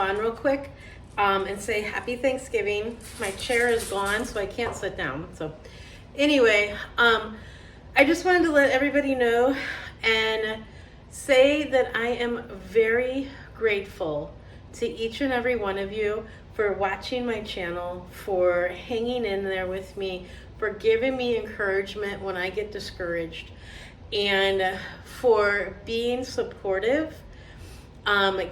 on real quick and say happy Thanksgiving. My chair is gone, so I can't sit down. So anyway, I just wanted to let everybody know and say that I am very grateful to each and every one of you for watching my channel, for hanging in there with me, for giving me encouragement when I get discouraged, and for being supportive,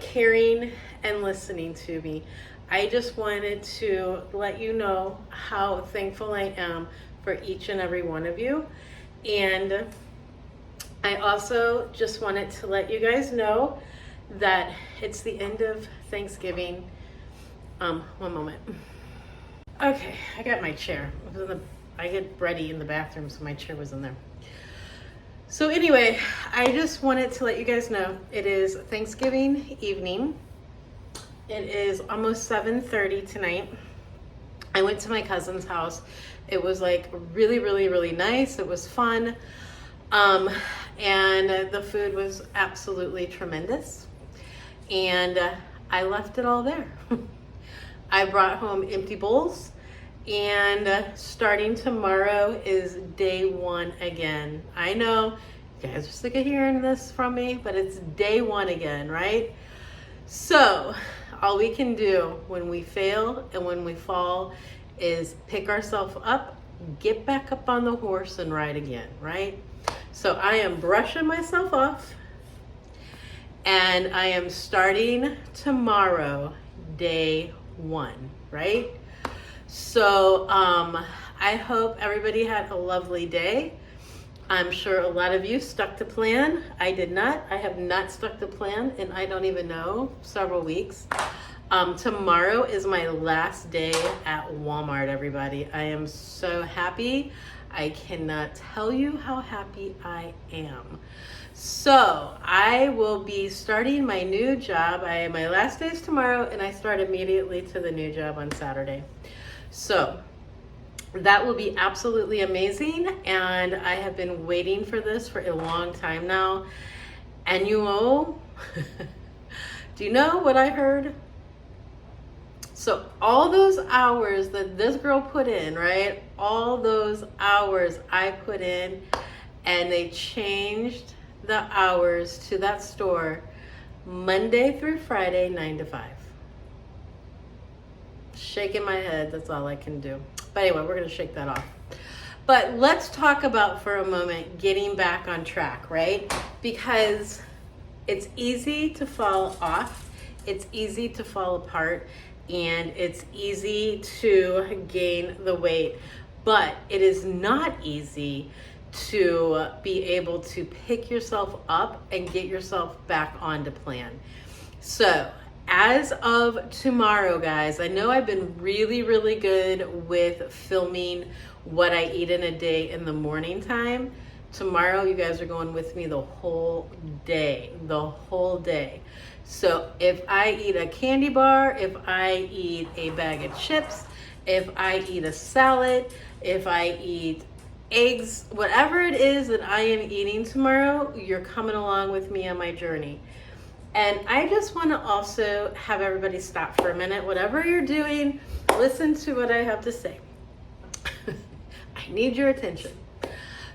caring, and listening to me. I just wanted to let you know how thankful I am for each and every one of you. And I also just wanted to let you guys know that it's the end of Thanksgiving. One moment. Okay, I got my chair. I get ready in the bathroom, so my chair was in there. So anyway, I just wanted to let you guys know it is Thanksgiving evening. It is almost 7:30 tonight. I went to my cousin's house. It was like really, really, really nice. It was fun. And the food was absolutely tremendous. And I left it all there. I brought home empty bowls, and starting tomorrow is day one again. I know you guys are sick of hearing this from me, but it's day one again, right? So all we can do when we fail and when we fall is pick ourselves up, get back up on the horse, and ride again, right? So I am brushing myself off, and I am starting tomorrow, day one, right? So I hope everybody had a lovely day. I'm sure a lot of you stuck to plan. I did not. I have not stuck to plan in, I don't even know, several weeks. Tomorrow is my last day at Walmart, everybody. I am so happy. I cannot tell you how happy I am. So I will be starting my new job. My last day is tomorrow, and I start immediately to the new job on Saturday. So that will be absolutely amazing, and I have been waiting for this for a long time now. And you know, do you know what I heard? So all those hours that this girl put in, right? All those hours I put in, and they changed the hours to that store Monday through Friday, 9 to 5. Shaking my head, that's all I can do. But anyway, we're gonna shake that off. But let's talk about for a moment getting back on track, right? Because it's easy to fall off, it's easy to fall apart, and it's easy to gain the weight. But it is not easy to be able to pick yourself up and get yourself back onto plan. So as of tomorrow, guys, I know I've been really, really good with filming what I eat in a day in the morning time. Tomorrow, you guys are going with me the whole day, So if I eat a candy bar, if I eat a bag of chips, if I eat a salad, if I eat eggs, whatever it is that I am eating tomorrow, you're coming along with me on my journey. And I just want to also have everybody stop for a minute. Whatever you're doing, listen to what I have to say. I need your attention.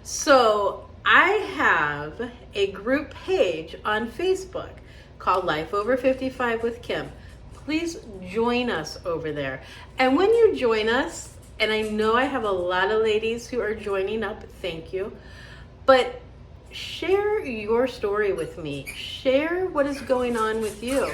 So I have a group page on Facebook called Life Over 55 with Kim. Please join us over there. And when you join us, and I know I have a lot of ladies who are joining up, thank you, but share your story with me. Share what is going on with you.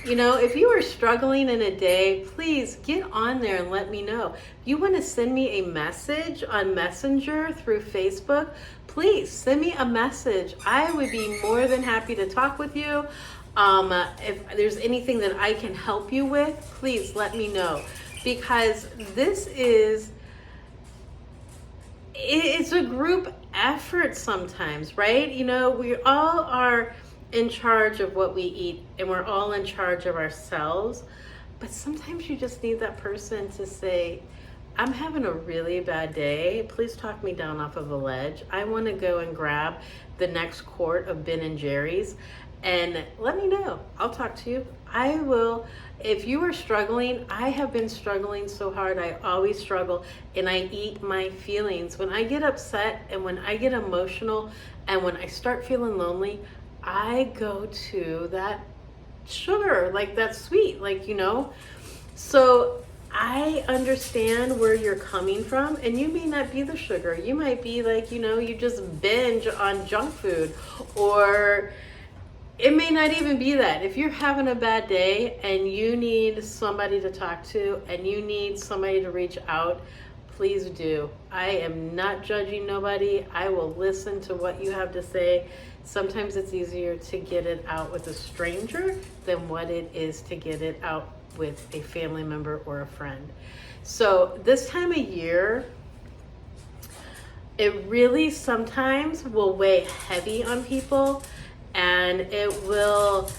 You know, if you are struggling in a day, please get on there and let me know. If you want to send me a message on Messenger through Facebook, please send me a message. I would be more than happy to talk with you. If there's anything that I can help you with, please let me know. Because it's a group effort sometimes, right? You know, we all are in charge of what we eat, and we're all in charge of ourselves. But sometimes you just need that person to say, I'm having a really bad day. Please talk me down off of a ledge. I want to go and grab the next quart of Ben and Jerry's, and let me know. I'll talk to you. If you are struggling, I have been struggling so hard. I always struggle, and I eat my feelings. When I get upset and when I get emotional and when I start feeling lonely, I go to that sugar, like that sweet, So I understand where you're coming from, and you may not be the sugar. You might be you just binge on junk food, or it may not even be that. If you're having a bad day and you need somebody to talk to and you need somebody to reach out, please do. I am not judging nobody. I will listen to what you have to say. Sometimes it's easier to get it out with a stranger than what it is to get it out with a family member or a friend. So this time of year, it really sometimes will weigh heavy on people, and it will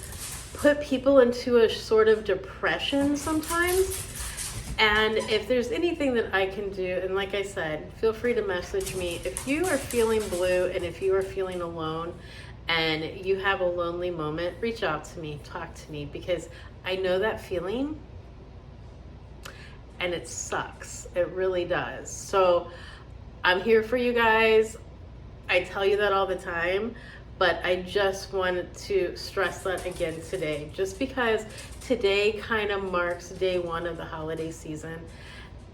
put people into a sort of depression sometimes. And if there's anything that I can do, and like I said, feel free to message me. If you are feeling blue and if you are feeling alone and you have a lonely moment, reach out to me, talk to me, because I know that feeling, and it sucks. It really does. So I'm here for you guys. I tell you that all the time, but I just wanted to stress that again today, just because today kind of marks day one of the holiday season.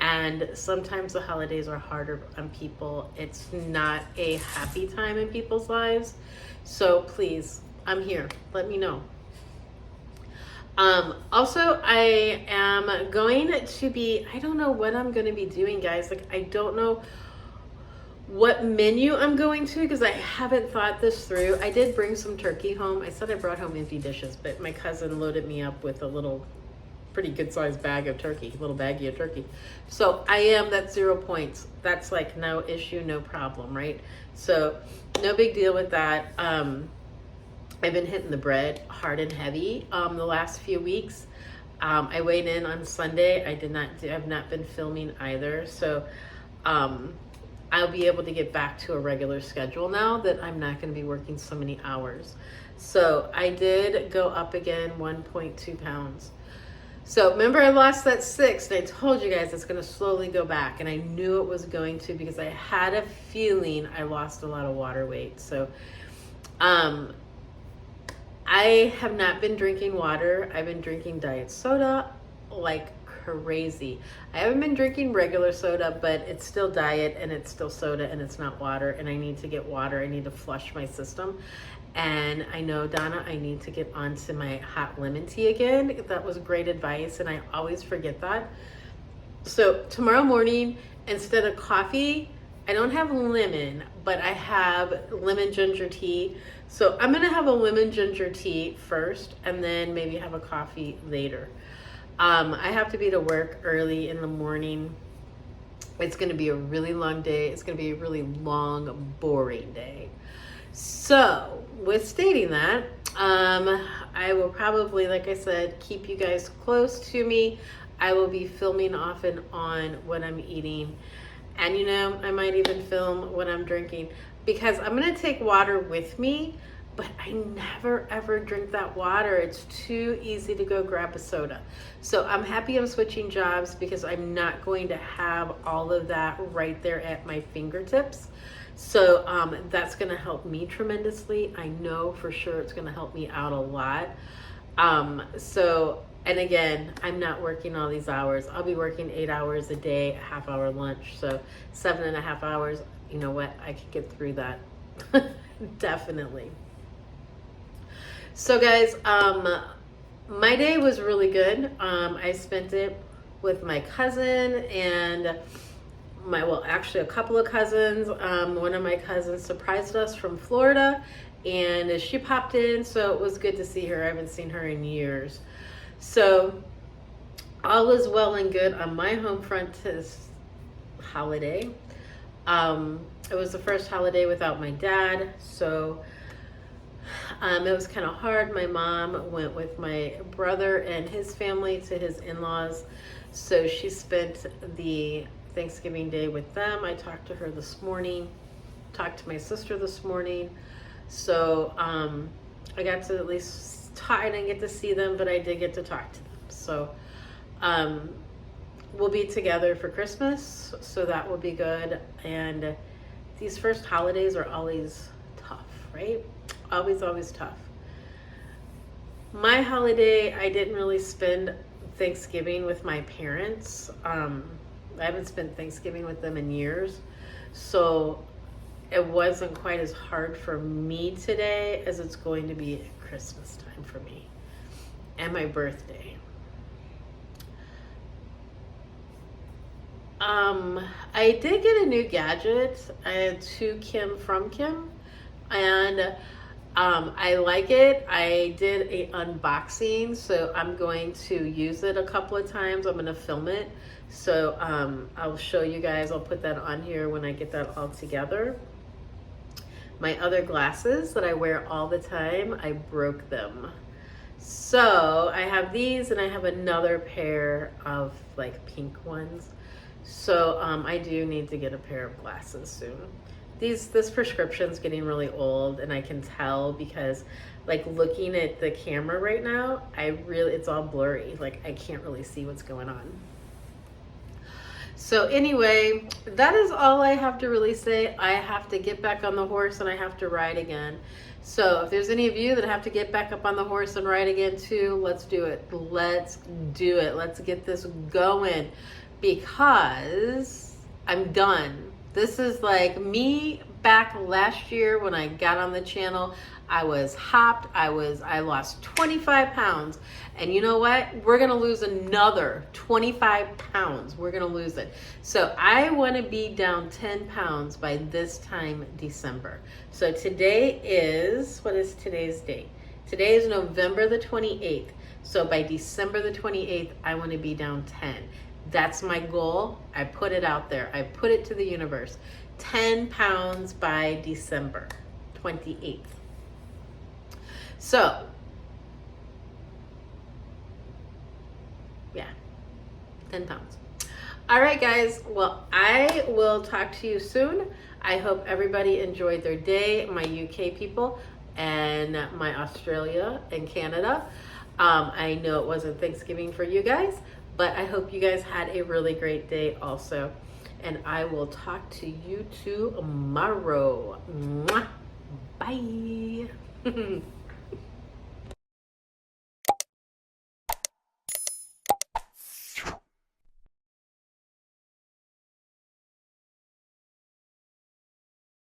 And sometimes the holidays are harder on people. It's not a happy time in people's lives. So please, I'm here. Let me know. Also, I am going to be, I don't know what I'm going to be doing, guys. I don't know what menu I'm going to, because I haven't thought this through. I did bring some turkey home. I said I brought home empty dishes, but my cousin loaded me up with a little pretty good sized bag of turkey, little baggie of turkey. So that's 0 points. That's no issue, no problem, right? So no big deal with that. I've been hitting the bread hard and heavy the last few weeks. I weighed in on Sunday. I've not been filming either. So I'll be able to get back to a regular schedule now that I'm not going to be working so many hours. So I did go up again 1.2 pounds. So remember, I lost that 6, and I told you guys it's going to slowly go back, and I knew it was going to, because I had a feeling I lost a lot of water weight. So I have not been drinking water. I've been drinking diet soda like crazy. I haven't been drinking regular soda, but it's still diet and it's still soda and it's not water, and I need to get water. I need to flush my system. And I know, Donna, I need to get onto my hot lemon tea again. That was great advice, and I always forget that. So tomorrow morning, instead of coffee, I don't have lemon, but I have lemon ginger tea. So I'm gonna have a lemon ginger tea first, and then maybe have a coffee later. I have to be to work early in the morning. It's gonna be a really long day. It's gonna be a really long, boring day. So with stating that, I will probably, like I said, keep you guys close to me. I will be filming off and on what I'm eating. And I might even film what I'm drinking, because I'm going to take water with me, but I never ever drink that water. It's too easy to go grab a soda. So I'm happy I'm switching jobs, because I'm not going to have all of that right there at my fingertips. So that's going to help me tremendously. I know for sure it's going to help me out a lot. And again, I'm not working all these hours. I'll be working 8 hours a day, a half-hour lunch. So 7.5 hours, you know what? I could get through that. Definitely. So guys, my day was really good. I spent it with my cousin and actually a couple of cousins. One of my cousins surprised us from Florida, and she popped in, so it was good to see her. I haven't seen her in years. So all is well and good on my home front this holiday. It was the first holiday without my dad, so it was kind of hard. My mom went with my brother and his family to his in-laws, so she spent the Thanksgiving Day with them. I talked to her this morning, talked to my sister this morning, so I got to at least I didn't get to see them, but I did get to talk to them. So we'll be together for Christmas, so that will be good. And these first holidays are always tough, right? Always tough. My holiday, I didn't really spend Thanksgiving with my parents. I haven't spent Thanksgiving with them in years, so it wasn't quite as hard for me today as it's going to be at Christmas time for me and my birthday. I did get a new gadget to Kim from Kim, and I like it. I did a unboxing, so I'm going to use it a couple of times. I'm going to film it, so I'll show you guys. I'll put that on here when I get that all together. My other glasses that I wear all the time, I broke them. So I have these, and I have another pair of like pink ones. So I do need to get a pair of glasses soon. This prescription's getting really old, and I can tell because like looking at the camera right now, it's all blurry. Like I can't really see what's going on. So anyway, that is all I have to really say. I have to get back on the horse and I have to ride again. So if there's any of you that have to get back up on the horse and ride again too, let's do it. Let's do it. Let's get this going, because I'm done. This is like me back last year when I got on the channel. I was hopped. I lost 25 pounds. And you know what? We're going to lose another 25 pounds. We're going to lose it. So I want to be down 10 pounds by this time December. So today is, what is today's date? Today is November the 28th. So by December the 28th, I want to be down 10. That's my goal. I put it out there. I put it to the universe. 10 pounds by December 28th. So, yeah, 10 pounds. All right, guys. Well, I will talk to you soon. I hope everybody enjoyed their day, my UK people and my Australia and Canada. I know it wasn't Thanksgiving for you guys, but I hope you guys had a really great day also. And I will talk to you tomorrow. Mwah. Bye.